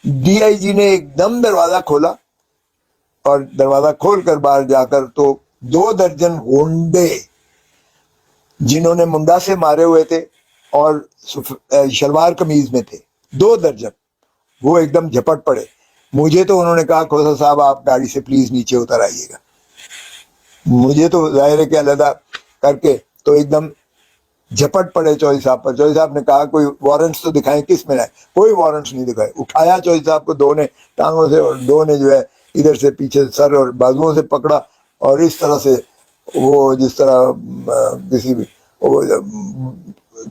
D I جی نے ایک دم دروازہ کھولا اور دروازہ کھول کر باہر جا کر تو 2 درجن گونڈے جنہوں نے منڈا سے مارے ہوئے تھے اور شلوار قمیض میں تھے، 2 درجن، وہ ایک دم جھپٹ پڑے. مجھے تو انہوں نے کہا کھوسا صاحب آپ گاڑی سے پلیز نیچے اتر آئیے گا. مجھے تو ظاہر ہے کہ علیحدہ کر کے تو ایک دم جھپٹ پڑے چوہدری صاحب پر. چوہدری صاحب نے کہا کوئی وارنٹس تو دکھائیں، کس میں ہے؟ کوئی وارنٹس نہیں دکھائے. اٹھایا چوہدری صاحب کو 2 نے ٹانگوں سے، اور 2 نے جو ہے ادھر سے پیچھے سر اور بازوؤں سے پکڑا، اور اس طرح سے وہ جس طرح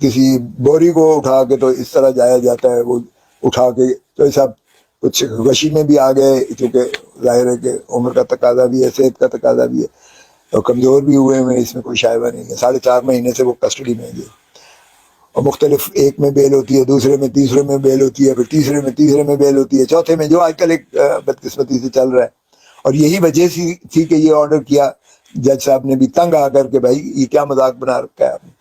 کسی بوری کو اٹھا کے تو اس طرح جایا جاتا ہے، وہ اٹھا کے چوہدری صاحب کچھ غشی میں بھی آ گئے، کیونکہ ظاہر ہے کہ عمر کا تقاضا بھی ہے، صحت کا تقاضا بھی ہے، اور کمزور بھی ہوئے ہیں، اس میں کوئی شائبہ نہیں ہے. 4.5 مہینے سے وہ کسٹڈی میں گئے، اور مختلف، ایک میں بیل ہوتی ہے، دوسرے میں، تیسرے میں بیل ہوتی ہے، پھر تیسرے میں بیل ہوتی ہے، چوتھے میں، جو آج کل ایک بدقسمتی سے چل رہا ہے. اور یہی وجہ تھی کہ یہ آرڈر کیا جج صاحب نے بھی تنگ آ کر کے بھائی یہ کیا مذاق بنا رکھا ہے آپ نے.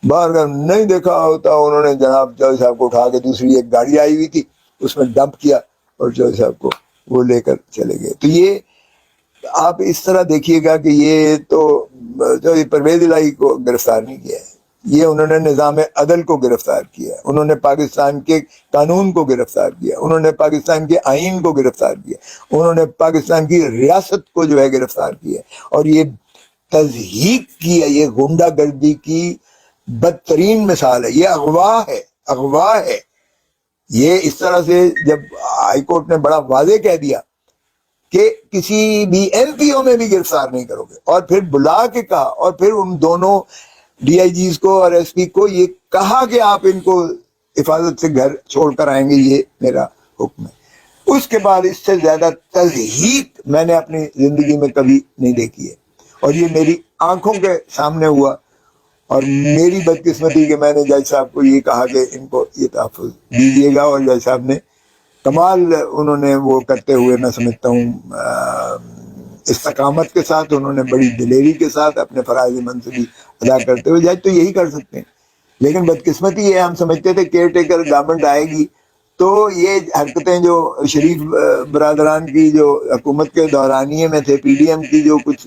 باہر کا نہیں دیکھا ہوتا، انہوں نے جناب چوہدری صاحب کو اٹھا کے دوسری ایک گاڑی آئی ہوئی تھی اس میں ڈمپ کیا اور چوہدری صاحب کو وہ لے کر چلے گئے. تو یہ آپ اس طرح دیکھیے گا کہ یہ تو جو پرویز الہی کو گرفتار نہیں کیا ہے، یہ انہوں نے نظام عدل کو گرفتار کیا، انہوں نے پاکستان کے قانون کو گرفتار کیا، انہوں نے پاکستان کے آئین کو گرفتار کیا، انہوں نے پاکستان کی ریاست کو جو ہے گرفتار کیا، اور یہ تضحیک کی ہے، یہ غنڈہ گردی کی بدترین مثال ہے. یہ اغوا ہے، اغوا ہے. یہ اس طرح سے جب ہائی کورٹ نے بڑا واضح کہہ دیا کہ کسی بھی ایم پی او میں بھی گرفتار نہیں کرو گے، اور پھر بلا کے کہا، اور پھر ان دونوں ڈی آئی جیز کو اور ایس پی کو یہ کہا کہ آپ ان کو حفاظت سے گھر چھوڑ کر آئیں گے، یہ میرا حکم ہے. اس کے بعد اس سے زیادہ تضحیک میں نے اپنی زندگی میں کبھی نہیں دیکھی ہے، اور یہ میری آنکھوں کے سامنے ہوا. اور میری بدقسمتی کہ میں نے جج صاحب کو یہ کہا کہ ان کو یہ تحفظ دیجیے گا، اور جج صاحب نے کمال انہوں نے وہ کرتے ہوئے، میں سمجھتا ہوں استقامت کے ساتھ، انہوں نے بڑی دلیری کے ساتھ اپنے فرائض منصبی ادا کرتے ہوئے، جج تو یہی کر سکتے ہیں. لیکن بدقسمتی یہ ہم سمجھتے تھے کیئر ٹیکر گورنمنٹ آئے گی تو یہ حرکتیں جو شریف برادران کی جو حکومت کے دورانیے میں تھے، پی ڈی ایم کی جو کچھ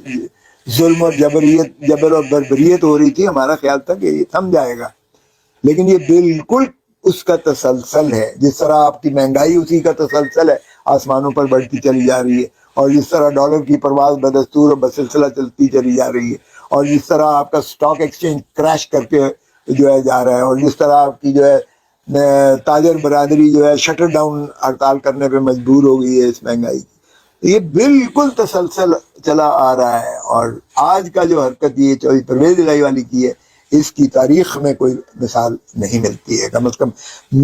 ظلم اور جبر اور بربریت ہو رہی تھی، ہمارا خیال تھا کہ یہ تھم جائے گا. لیکن یہ بالکل اس کا تسلسل ہے. جس طرح آپ کی مہنگائی اسی کا تسلسل ہے، آسمانوں پر بڑھتی چلی جا رہی ہے، اور جس طرح ڈالر کی پرواز بدستور اور بسلسلہ چلتی چلی جا رہی ہے، اور جس طرح آپ کا سٹاک ایکسچینج کریش کر کے جو ہے جا رہا ہے، اور جس طرح آپ کی جو ہے تاجر برادری جو ہے شٹر ڈاؤن ہڑتال کرنے پہ مجبور ہو گئی ہے اس مہنگائی کی. یہ بالکل تسلسل چلا آ رہا ہے. اور آج کا جو حرکت یہ چوہدری پرویز الہی والی کی ہے، اس کی تاریخ میں کوئی مثال نہیں ملتی ہے. کم از کم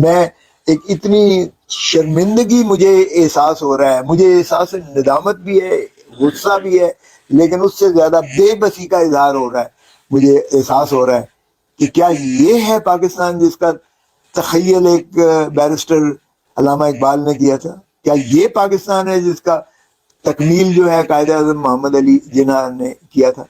میں ایک اتنی شرمندگی مجھے احساس ہو رہا ہے، مجھے احساس ندامت بھی ہے، غصہ بھی ہے، لیکن اس سے زیادہ بے بسی کا اظہار ہو رہا ہے. مجھے احساس ہو رہا ہے کہ کیا یہ ہے پاکستان جس کا تخیل ایک بیرسٹر علامہ اقبال نے کیا تھا؟ کیا یہ پاکستان ہے جس کا تکمیل جو ہے قائد اعظم محمد علی جناح نے کیا تھا؟